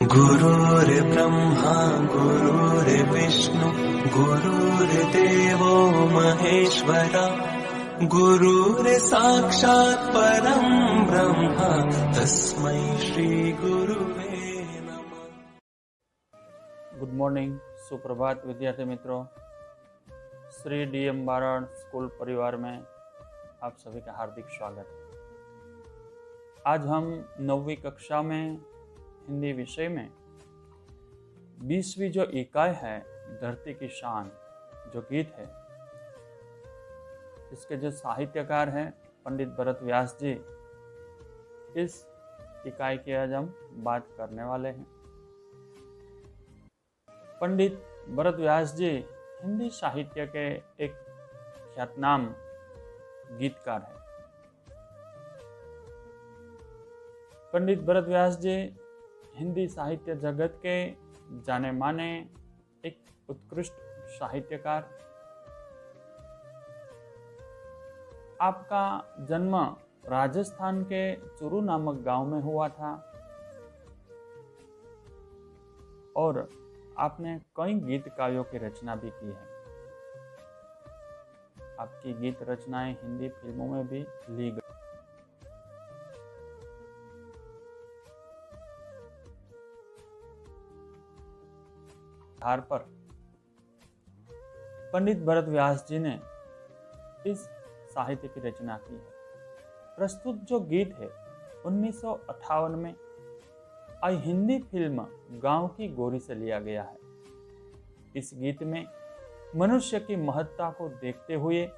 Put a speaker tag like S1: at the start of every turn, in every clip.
S1: गुरुर्ब्रह्मा गुरुर्विष्णु गुरुर्देवो महेश्वरा गुरुर्साक्षात् परं ब्रह्म तस्मै श्री गुरुवे नमः।
S2: गुड मॉर्निंग, सुप्रभात विद्यार्थी मित्रों। श्री डीएम बारण स्कूल परिवार में आप सभी का हार्दिक स्वागत है। आज हम 9वीं कक्षा में हिंदी विषय में 20वीं जो इकाई है धरती की शान जो गीत है, इसके जो साहित्यकार हैं पंडित भरत व्यास जी, इस इकाई की आज हम बात करने वाले हैं। पंडित भरत व्यास जी हिंदी साहित्य के एक ख्यातनाम गीतकार हैं। पंडित भरत व्यास जी हिंदी साहित्य जगत के जाने माने एक उत्कृष्ट साहित्यकार। आपका जन्म राजस्थान के चूरू नामक गांव में हुआ था और आपने कई गीत काव्यों की रचना भी की है। आपकी गीत रचनाएं हिंदी फिल्मों में भी ली गई। आधार पर पंडित भरत व्यास जी ने इस साहित्य की रचना की है। प्रस्तुत जो गीत है 1958 में आई हिंदी फिल्म गांव की गोरी से लिया गया है। इस गीत में मनुष्य की महत्ता को देखते हुए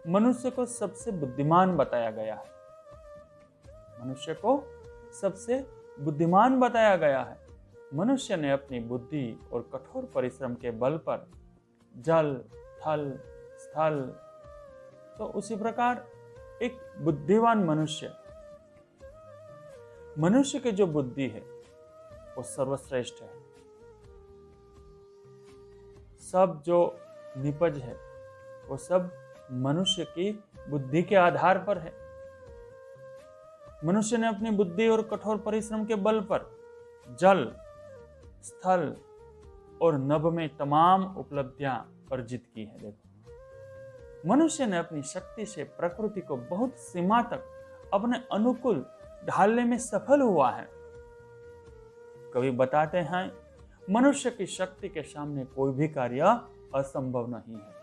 S2: मनुष्य को सबसे बुद्धिमान बताया गया है। मनुष्य को सबसे बुद्धिमान बताया गया है। मनुष्य ने अपनी बुद्धि और कठोर परिश्रम के बल पर जल, थल, स्थल, तो उसी प्रकार एक बुद्धिमान मनुष्य की जो बुद्धि है वो सर्वश्रेष्ठ है। सब जो निपज है वो सब मनुष्य की बुद्धि के आधार पर है। मनुष्य ने अपनी बुद्धि और कठोर परिश्रम के बल पर जल, स्थल और नभ में तमाम उपलब्धियां अर्जित की है। देखो, मनुष्य ने अपनी शक्ति से प्रकृति को बहुत सीमा तक अपने अनुकूल ढालने में सफल हुआ है। कवि बताते हैं, मनुष्य की शक्ति के सामने कोई भी कार्य असंभव नहीं है।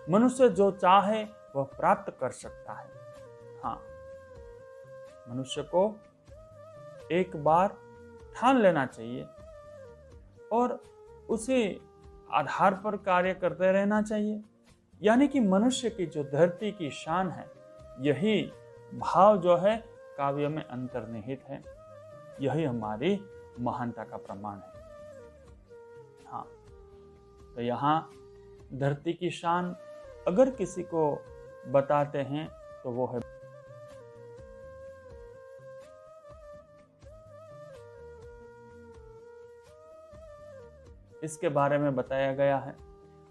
S2: मनुष्य जो चाहे वह प्राप्त कर सकता है। हाँ, मनुष्य को एक बार ठान लेना चाहिए और उसी आधार पर कार्य करते रहना चाहिए। यानी कि मनुष्य की जो धरती की शान है, यही भाव जो है काव्य में अंतर्निहित है। यही हमारी महानता का प्रमाण है। हाँ, तो यहाँ धरती की शान अगर किसी को बताते हैं तो वो है इसके बारे में बताया गया है।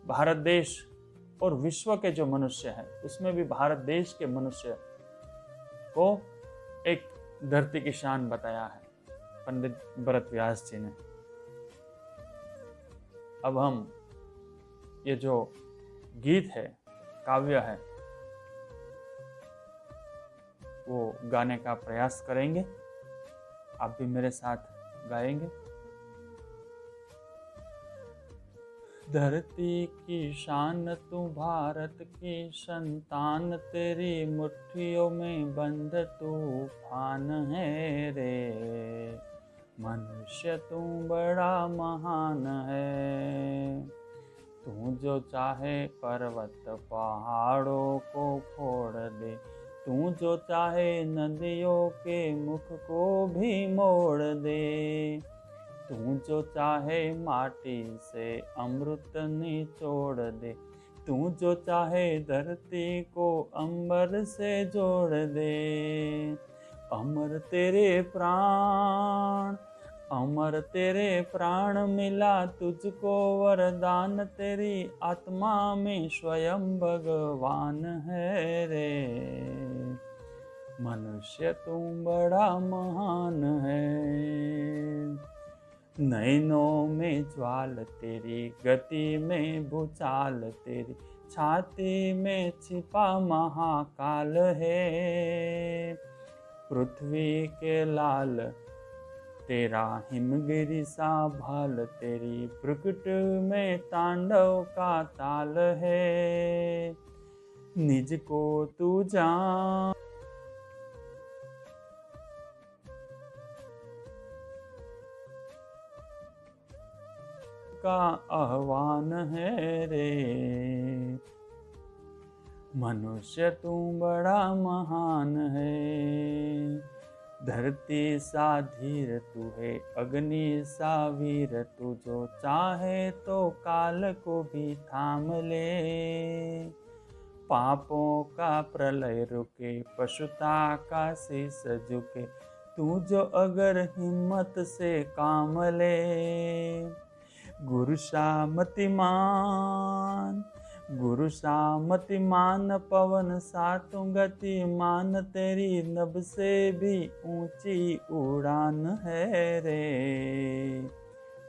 S2: भारत देश और विश्व के जो मनुष्य है उसमें भी भारत देश के मनुष्य को एक धरती की शान बताया है पंडित भरत व्यास जी ने। अब हम ये जो गीत है, काव्य है, वो गाने का प्रयास करेंगे। आप भी मेरे साथ गाएंगे। धरती की शान तू भारत की संतान, तेरी मुट्ठियों में बंद तूफान है रे। मनुष्य तू बड़ा महान है। तू जो चाहे पर्वत पहाड़ों को फोड़ दे, तू जो चाहे नदियों के मुख को भी मोड़ दे। तू जो चाहे माटी से अमृत निचोड़ दे, तू जो चाहे धरती को अंबर से जोड़ दे। अमर तेरे प्राण, अमर तेरे प्राण मिला तुझको वरदान, तेरी आत्मा में स्वयं भगवान है रे। मनुष्य तू बड़ा महान है। नैनों में ज्वाल तेरी, गति में भूचाल तेरी, छाती में छिपा महाकाल है। पृथ्वी के लाल तेरा हिमगिरी सा भाल, तेरी प्रकट में तांडव का ताल है। निज को तू जान का आह्वान है रे। मनुष्य तू बड़ा महान है। धरती सा धीर तू है, अग्नि सा वीर तू, जो चाहे तो काल को भी थाम ले। पापों का प्रलय रुके, पशुता का शीश झुके, तू जो अगर हिम्मत से काम ले। गुरु मतिमान, गुरु मतिमान, पवन सा तू गतिमान, तेरी नभ से भी ऊंची उड़ान है रे।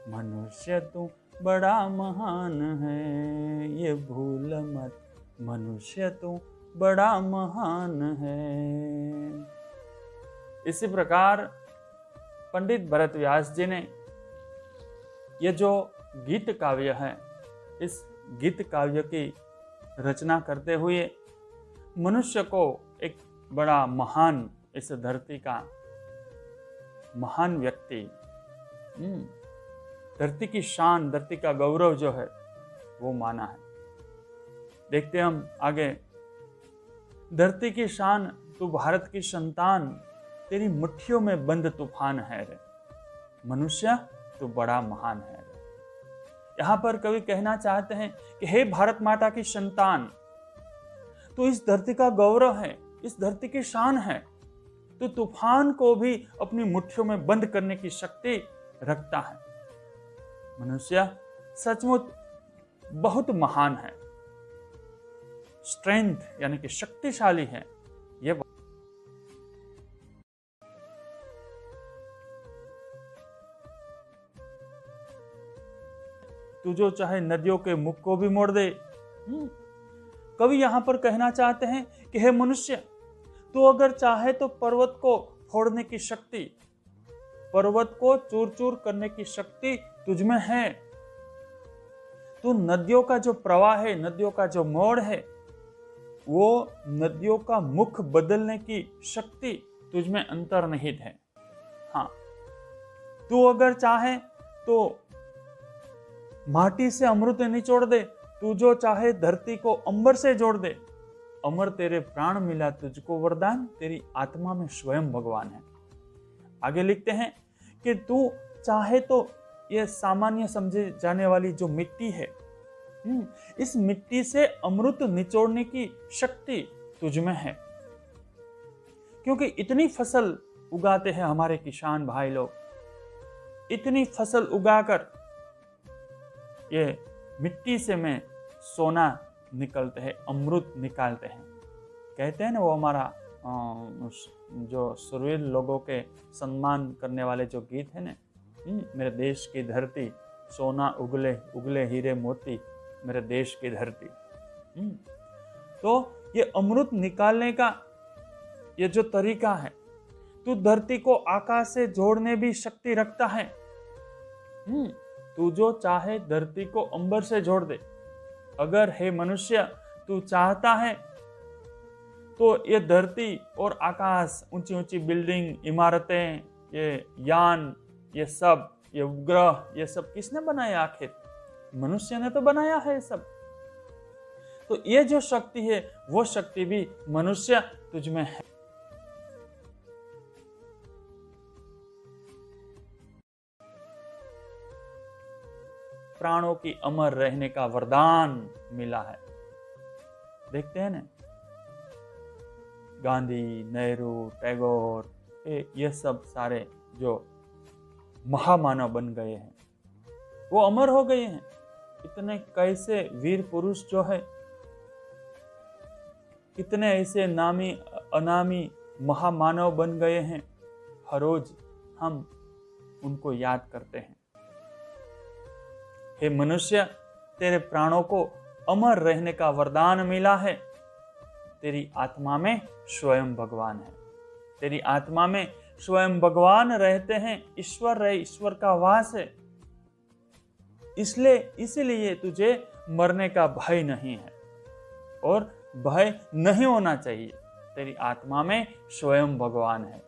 S2: मनुष्य तू बड़ा महान है, ये भूल मत, मनुष्य तू बड़ा महान है। इसी प्रकार पंडित भरत व्यास जी ने ये जो गीत काव्य है, इस गीत काव्य की रचना करते हुए मनुष्य को एक बड़ा महान, इस धरती का महान व्यक्ति, धरती की शान, धरती का गौरव जो है वो माना है। देखते हम आगे। धरती की शान तू भारत की संतान, तेरी मुट्ठियों में बंद तूफान है रे। मनुष्य तू बड़ा महान है रे। यहां पर कवि कहना चाहते हैं कि हे भारत माता की संतान, तू इस धरती का गौरव है, इस धरती की शान है। तू तूफान को भी अपनी मुट्ठियों में बंद करने की शक्ति रखता है। मनुष्य सचमुच बहुत महान है, स्ट्रेंथ यानी कि शक्तिशाली है। यह तू जो चाहे नदियों के मुख को भी मोड़ दे। कवि यहां पर कहना चाहते हैं कि हे मनुष्य, तू अगर चाहे तो पर्वत को फोड़ने की शक्ति, पर्वत को चूर चूर करने की शक्ति तुझमें है। तू नदियों का जो प्रवाह है, नदियों का जो मोड़ है, वो नदियों का मुख बदलने की शक्ति तुझमें अंतर्निहित है। हाँ, तू अगर चाहे तो माटी से अमृत निचोड़ दे, तू जो चाहे धरती को अंबर से जोड़ दे। अमर तेरे प्राण मिला तुझको वरदान, तेरी आत्मा में स्वयं भगवान है। आगे लिखते हैं कि तू चाहे तो यह सामान्य समझे जाने वाली जो मिट्टी है, इस मिट्टी से अमृत निचोड़ने की शक्ति तुझमें है। क्योंकि इतनी फसल उगाते हैं हमारे किसान भाई लोग, इतनी फसल उगाकर ये मिट्टी से में सोना निकलते हैं, अमृत निकालते हैं। कहते हैं ना, वो हमारा जो सुरवीर लोगों के सम्मान करने वाले जो गीत है ना, मेरे देश की धरती सोना उगले उगले हीरे मोती, मेरे देश की धरती। तो ये अमृत निकालने का ये जो तरीका है, तू धरती को आकाश से जोड़ने भी शक्ति रखता है। तू जो चाहे धरती को अंबर से जोड़ दे। अगर हे मनुष्य तू चाहता है तो ये धरती और आकाश, ऊंची ऊंची बिल्डिंग, इमारतें, ये यान, ये सब, ये उपग्रह, ये सब किसने बनाया? आखिर मनुष्य ने तो बनाया है सब। तो ये जो शक्ति है, वो शक्ति भी मनुष्य तुझमें है। प्राणों की अमर रहने का वरदान मिला है। देखते हैं ना, गांधी, नेहरू, टैगोर, ये सब सारे जो महामानव बन गए हैं, वो अमर हो गए हैं। इतने कैसे वीर पुरुष जो है, कितने ऐसे नामी अनामी महामानव बन गए हैं, हर रोज हम उनको याद करते हैं। हे मनुष्य, तेरे प्राणों को अमर रहने का वरदान मिला है। तेरी आत्मा में स्वयं भगवान है। तेरी आत्मा में स्वयं भगवान रहते हैं। ईश्वर रहे, ईश्वर का वास है। इसलिए तुझे मरने का भय नहीं है और भय नहीं होना चाहिए। तेरी आत्मा में स्वयं भगवान है।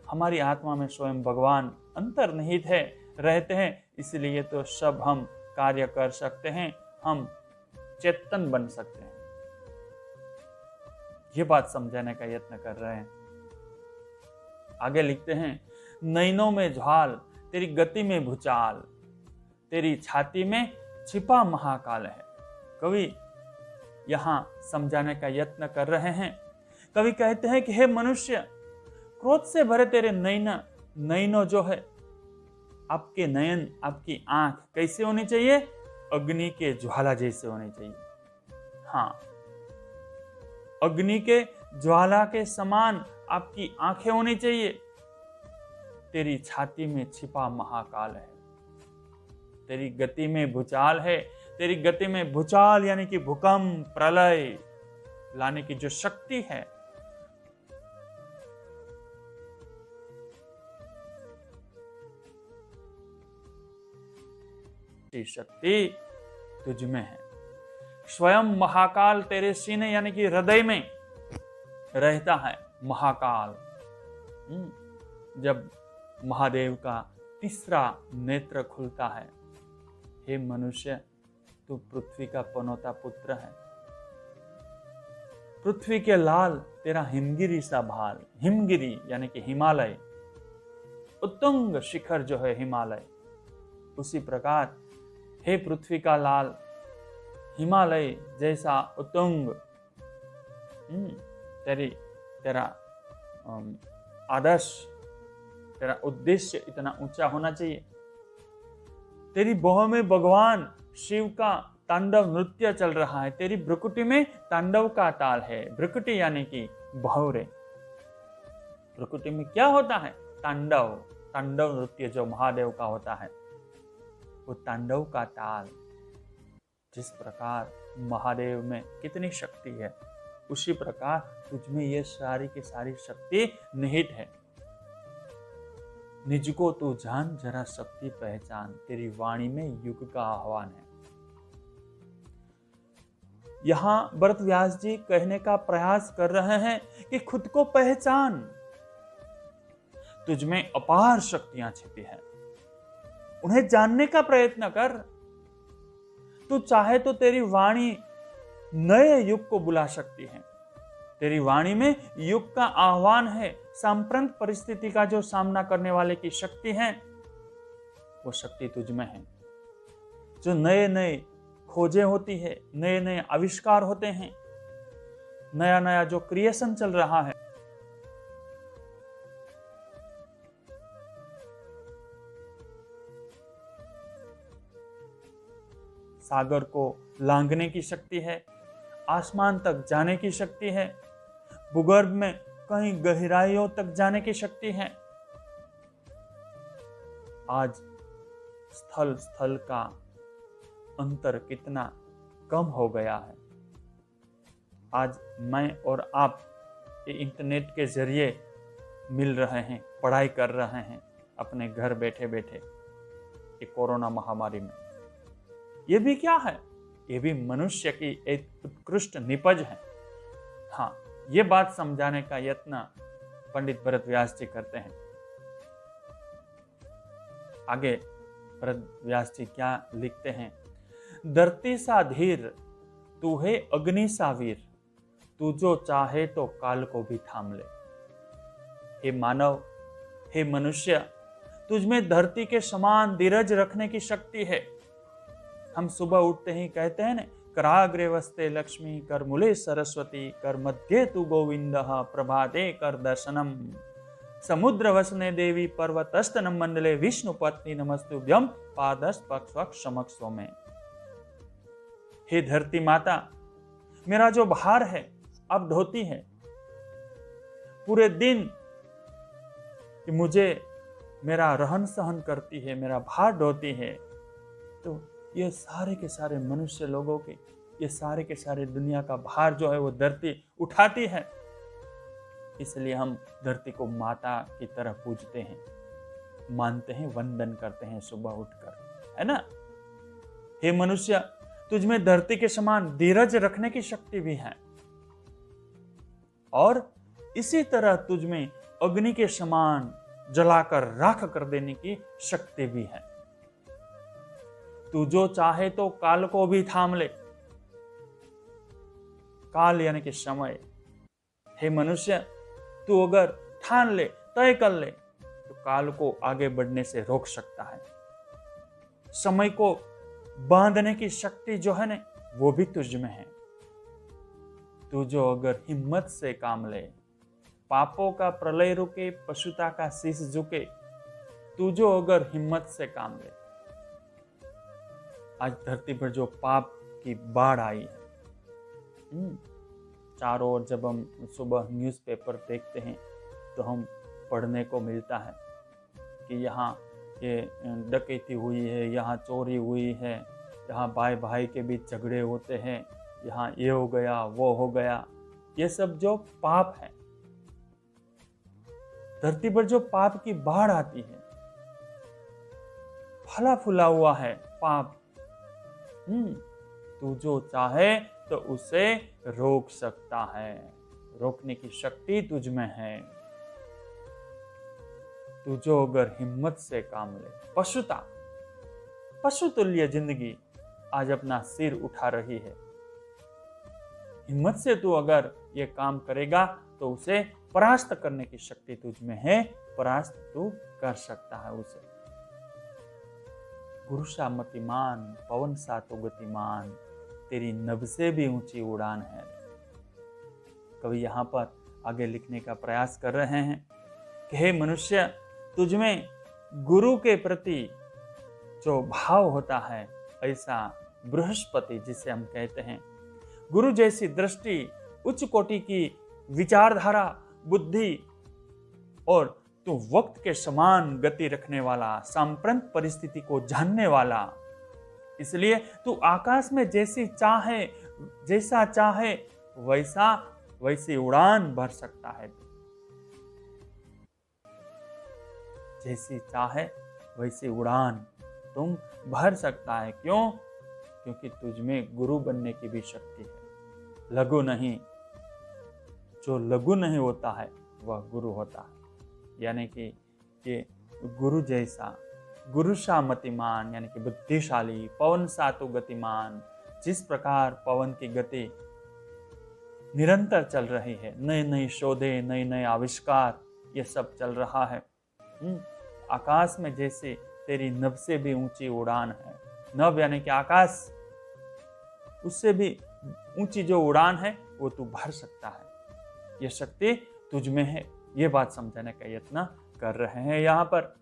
S2: हमारी आत्मा में स्वयं भगवान अंतर्निहित है, रहते हैं। इसलिए तो सब हम कार्य कर सकते हैं, हम चेतन बन सकते हैं। ये बात समझाने का यत्न कर रहे हैं। आगे लिखते हैं, नैनों में ज्वाल, तेरी गति में भूचाल, तेरी छाती में छिपा महाकाल है। कवि यहां समझाने का यत्न कर रहे हैं। कवि कहते हैं कि हे मनुष्य, क्रोध से भरे तेरे नैनो जो है, आपके नयन, आपकी आंख कैसे होनी चाहिए? अग्नि के ज्वाला जैसे होनी चाहिए। हाँ, अग्नि के ज्वाला के समान आपकी आंखें होनी चाहिए। तेरी छाती में छिपा महाकाल है। तेरी गति में भूचाल है। तेरी गति में भूचाल यानी कि भूकंप, प्रलय लाने की जो शक्ति है, शक्ति तुझ में है। स्वयं महाकाल तेरे सीने यानी कि हृदय में रहता है। महाकाल, जब महादेव का तीसरा नेत्र खुलता है, हे मनुष्य, तू पृथ्वी का पनौता पुत्र है। पृथ्वी के लाल तेरा हिमगिरी सा भाल, हिमगिरी यानी कि हिमालय, उत्तुंग शिखर जो है हिमालय, उसी प्रकार हे पृथ्वी का लाल, हिमालय जैसा उत्तुंग, तेरा आदर्श, तेरा उद्देश्य इतना ऊंचा होना चाहिए। तेरी बाहों में भगवान शिव का तांडव नृत्य चल रहा है। तेरी भ्रुकुटी में तांडव का ताल है। भ्रुकुटी यानी कि बहुरे। भ्रुकुटी में क्या होता है? तांडव, तांडव नृत्य जो महादेव का होता है, वो तांडव का ताल। जिस प्रकार महादेव में कितनी शक्ति है, उसी प्रकार तुझमें ये सारी की सारी शक्ति निहित है। निज को तू जान, जरा शक्ति पहचान, तेरी वाणी में युग का आह्वान है। यहां भरत व्यास जी कहने का प्रयास कर रहे हैं कि खुद को पहचान, तुझमें अपार शक्तियां छिपी है, उन्हें जानने का प्रयत्न कर। तू चाहे तो तेरी वाणी नए युग को बुला सकती है। तेरी वाणी में युग का आह्वान है। सांप्रत परिस्थिति का जो सामना करने वाले की शक्ति है, वो शक्ति तुझ में है। जो नए नए खोजें होती है, नए नए आविष्कार होते हैं, नया नया जो क्रिएशन चल रहा है, सागर को लांघने की शक्ति है, आसमान तक जाने की शक्ति है, भूगर्भ में कहीं गहराइयों तक जाने की शक्ति है। आज स्थल स्थल का अंतर कितना कम हो गया है। आज मैं और आप ये इंटरनेट के जरिए मिल रहे हैं, पढ़ाई कर रहे हैं अपने घर बैठे बैठे, ये कोरोना महामारी में। ये भी क्या है? ये भी मनुष्य की एक उत्कृष्ट निपज है। हाँ, ये बात समझाने का यत्न पंडित भरत व्यास जी करते हैं। आगे भरत व्यास जी क्या लिखते हैं? धरती सा धीर, तू है अग्नि सा वीर, तू जो चाहे तो काल को भी थाम ले। हे मानव, हे मनुष्य, तुझमें धरती के समान धीरज रखने की शक्ति है। हम सुबह उठते ही कहते हैं ना, कराग्रे वस्ते लक्ष्मी, कर मूले सरस्वती, कर मध्ये तु गोविंद, प्रभाते कर दर्शनम, समुद्र वसने देवी, पर्वतस्तनम मंडले, विष्णु पत्नी नमस्तुभ्यम, पादस्पर्शक समक्षो में। हे धरती माता, मेरा जो भार है अब ढोती है। पूरे दिन कि मुझे मेरा रहन सहन करती है, मेरा भार ढोती है। तो ये सारे के सारे मनुष्य लोगों के, ये सारे के सारे दुनिया का भार जो है वो धरती उठाती है। इसलिए हम धरती को माता की तरह पूजते हैं, मानते हैं, वंदन करते हैं सुबह उठकर, है ना। हे मनुष्य, तुझमें धरती के समान धीरज रखने की शक्ति भी है, और इसी तरह तुझमें अग्नि के समान जलाकर राख कर देने की शक्ति भी है। तू जो चाहे तो काल को भी थाम ले। काल यानी कि समय। हे मनुष्य, तू अगर ठान ले, तय कर ले, तो काल को आगे बढ़ने से रोक सकता है। समय को बांधने की शक्ति जो है ना, वो भी तुझ में है। तू जो अगर हिम्मत से काम ले, पापों का प्रलय रुके, पशुता का शीश झुके, तू जो अगर हिम्मत से काम ले। आज धरती पर जो पाप की बाढ़ आई है, चारों ओर जब हम सुबह न्यूज़पेपर देखते हैं तो हम पढ़ने को मिलता है कि यहाँ ये डकैती हुई है, यहाँ चोरी हुई है, यहाँ भाई भाई के बीच झगड़े होते हैं, यहाँ ये हो गया, वो हो गया। ये सब जो पाप है, धरती पर जो पाप की बाढ़ आती है, फला फूला हुआ है पाप। तू जो चाहे तो उसे रोक सकता है, रोकने की शक्ति तुझ में है। तू जो अगर हिम्मत से काम ले, पशुतुल्य जिंदगी आज अपना सिर उठा रही है। हिम्मत से तू अगर ये काम करेगा तो उसे परास्त करने की शक्ति तुझ में है, परास्त तू कर सकता है उसे। गुरुषा मतिमान, पवन सा तो गतिमान, तेरी नभ से भी ऊंची उड़ान है। कवि यहाँ पर आगे लिखने का प्रयास कर रहे हैं कि हे मनुष्य, तुझमें गुरु के प्रति जो भाव होता है, ऐसा बृहस्पति जिसे हम कहते हैं, गुरु जैसी दृष्टि, उच्च कोटि की विचारधारा, बुद्धि, और तू वक्त के समान गति रखने वाला, सांप्रत परिस्थिति को जानने वाला। इसलिए तू आकाश में जैसा चाहे वैसी उड़ान भर सकता है। जैसी चाहे वैसी उड़ान तुम भर सकता है। क्यों? क्योंकि तुझ में गुरु बनने की भी शक्ति है। लघु नहीं, जो लघु नहीं होता है वह गुरु होता है। यानी कि ये गुरु जैसा, गुरुषा मतिमान यानी कि बुद्धिशाली, पवन सा तो गतिमान, जिस प्रकार पवन की गति निरंतर चल रही है, नए नए शोधे, नए नए आविष्कार, ये सब चल रहा है। आकाश में जैसे तेरी नभ से भी ऊंची उड़ान है। नभ यानी कि आकाश, उससे भी ऊंची जो उड़ान है वो तू भर सकता है। ये शक्ति तुझ में है। ये बात समझाने का यत्न कर रहे हैं यहाँ पर।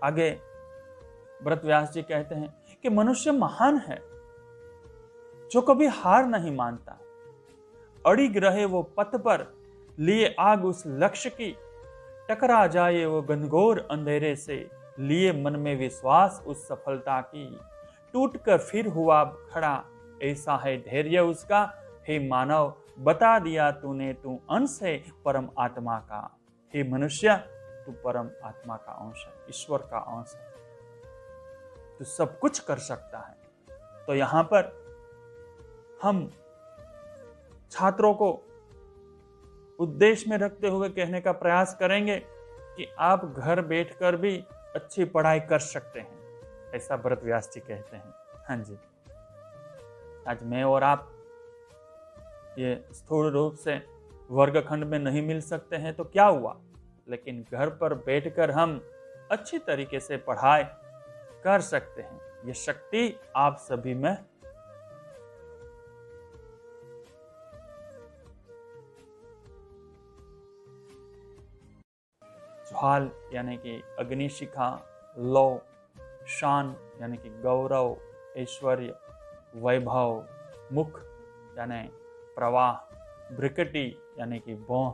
S2: आगे भरत व्यास जी कहते हैं कि मनुष्य महान है जो कभी हार नहीं मानता, अड़िग रहे वो पथ पर, लिए आग उस लक्ष्य की, टकरा जाए वो घनघोर अंधेरे से, लिए मन में विश्वास उस सफलता की, टूट कर फिर हुआ खड़ा, ऐसा है धैर्य उसका। हे मानव, बता दिया तूने, तू अंश है परम आत्मा का। हे मनुष्य, तू परम आत्मा का अंश है, ईश्वर का अंश है, तू सब कुछ कर सकता है। तो यहां पर हम छात्रों को उद्देश्य में रखते हुए कहने का प्रयास करेंगे कि आप घर बैठकर भी अच्छी पढ़ाई कर सकते हैं, ऐसा भरत व्यास जी कहते हैं। हाँ जी, आज मैं और आप ये स्थूल रूप से वर्गखंड में नहीं मिल सकते हैं तो क्या हुआ, लेकिन घर पर बैठकर हम अच्छी तरीके से पढ़ाई कर सकते हैं। ये शक्ति आप सभी में ज्वाल यानी कि अग्निशिखा, लौ, शान यानी कि गौरव, ऐश्वर्य, वैभव, मुख यानी प्रवाह, ब्रिकटी यानी कि भौं,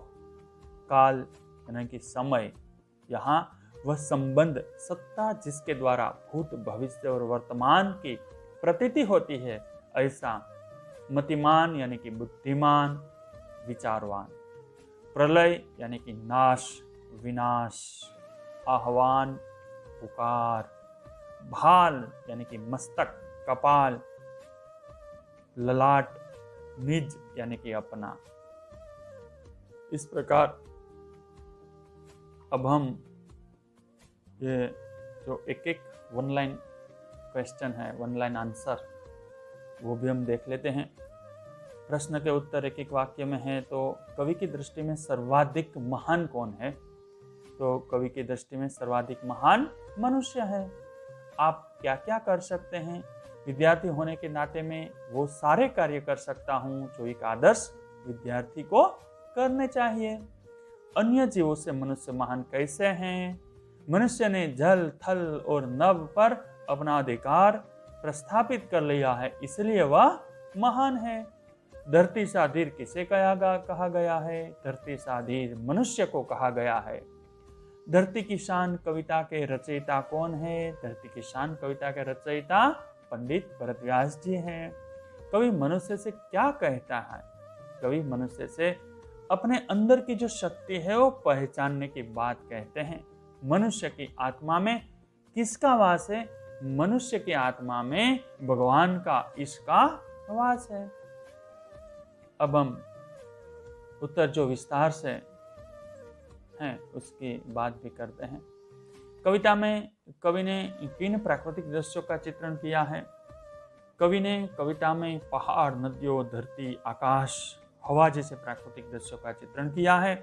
S2: काल यानी कि समय, यहाँ वह संबंध सत्ता जिसके द्वारा भूत भविष्य और वर्तमान की प्रतीति होती है, ऐसा मतिमान यानी कि बुद्धिमान, विचारवान। प्रलय यानी कि नाश, विनाश, आह्वान, पुकार, भाल यानी कि मस्तक, कपाल, ललाट, निज यानी कि अपना। इस प्रकार अब हम ये जो एक एक वन लाइन क्वेश्चन है, वन लाइन आंसर, वो भी हम देख लेते हैं। प्रश्न के उत्तर एक एक वाक्य में है। तो कवि की दृष्टि में सर्वाधिक महान कौन है? तो कवि की दृष्टि में सर्वाधिक महान मनुष्य है। आप क्या क्या कर सकते हैं? विद्यार्थी होने के नाते में वो सारे कार्य कर सकता हूँ जो एक आदर्श विद्यार्थी को करने चाहिए। अन्य जीवों से मनुष्य महान कैसे हैं? मनुष्य ने जल, थल और नभ पर अपना अधिकार प्रस्थापित कर लिया है, इसलिए वह महान है। धरती सा धीर किसे कहा गया है? धरती सा धीर मनुष्य को कहा गया है। धरती की शान कविता के रचयिता कौन है? धरती की शान कविता के रचयिता पंडित भरद्वाज जी हैं। कवि मनुष्य से क्या कहता है? कवि मनुष्य से अपने अंदर की जो शक्ति है वो पहचानने की बात कहते हैं। मनुष्य की आत्मा में किसका वास है? मनुष्य की आत्मा में भगवान का, इसका वास है। अब हम उत्तर जो विस्तार से हैं उसकी बात भी करते हैं। कविता में कवि ने किन प्राकृतिक दृश्यों का चित्रण किया है? कवि ने कविता में पहाड़, नदियों, धरती, आकाश, हवा जैसे प्राकृतिक दृश्यों का चित्रण किया है।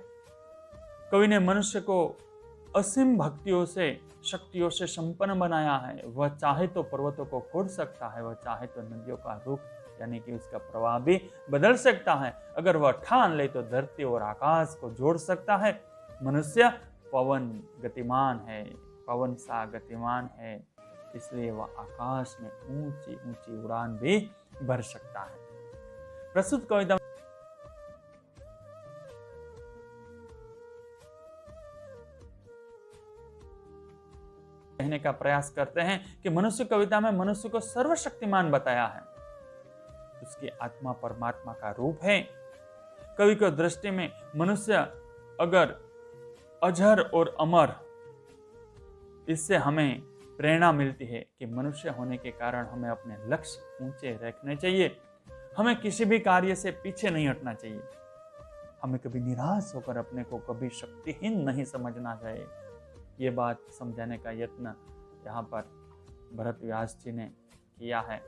S2: कवि ने मनुष्य को असीम भक्तियों से, शक्तियों से संपन्न बनाया है। वह चाहे तो पर्वतों को फोड़ सकता है, वह चाहे तो नदियों का रुख यानी कि उसका प्रवाह भी बदल सकता है। अगर वह ठान ले तो धरती और आकाश को जोड़ सकता है। मनुष्य पवन गतिमान है, पवन सा गतिमान है, इसलिए वह आकाश में ऊंची ऊंची उड़ान भी भर सकता है। प्रस्तुत कविता कहने का प्रयास करते हैं कि मनुष्य कविता में मनुष्य को सर्वशक्तिमान बताया है। उसकी आत्मा परमात्मा का रूप है। कवि को दृष्टि में मनुष्य अगर अजर और अमर, इससे हमें प्रेरणा मिलती है कि मनुष्य होने के कारण हमें अपने लक्ष्य ऊंचे रखने चाहिए। हमें किसी भी कार्य से पीछे नहीं हटना चाहिए। हमें कभी निराश होकर अपने को कभी शक्तिहीन नहीं समझना चाहिए। ये बात समझाने का यत्न यहाँ पर भरद्वाज जी ने किया है।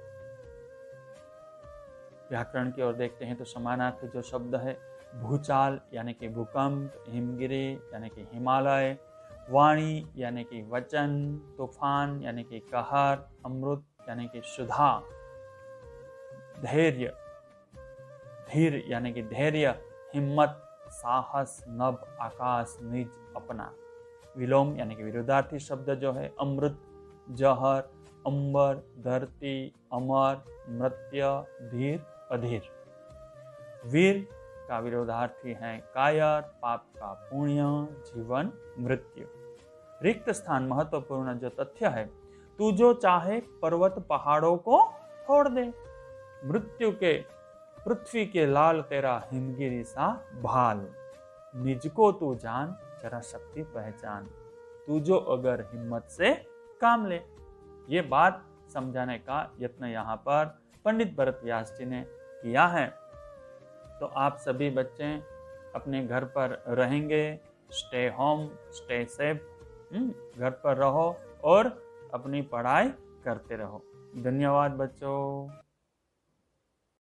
S2: व्याकरण की ओर देखते हैं तो समानार्थी जो शब्द है, भूचाल यानी कि भूकंप, हिमगिरी यानी कि हिमालय, वाणी यानी कि वचन, तूफान यानी कि कहर, अमृत यानी कि सुधा, धैर्य, धीर यानी कि धैर्य, हिम्मत, साहस, नभ, आकाश, निज, अपना। विलोम यानी कि विरोधार्थी शब्द जो है, अमृत, जहर, अंबर, धरती, अमर, मृत्य, धीर, अधीर। वीर का विरोधार्थी है कायर, पाप का पुण्य, जीवन, मृत्यु। रिक्त स्थान महत्वपूर्ण जो तथ्य है, तू जो चाहे पर्वत पहाड़ों को फोड़ दे। मृत्यु के पृथ्वी के लाल तेरा हिमगिरी सा भाल। निज को तू जान, जरा शक्ति पहचान, तू जो अगर हिम्मत से काम ले। ये बात समझाने का यत्न यहाँ पर पंडित भरद्वाज जी ने किया है। तो आप सभी बच्चे अपने घर पर रहेंगे, स्टे होम, स्टे सेफ, घर पर रहो और अपनी पढ़ाई करते रहो। धन्यवाद बच्चों।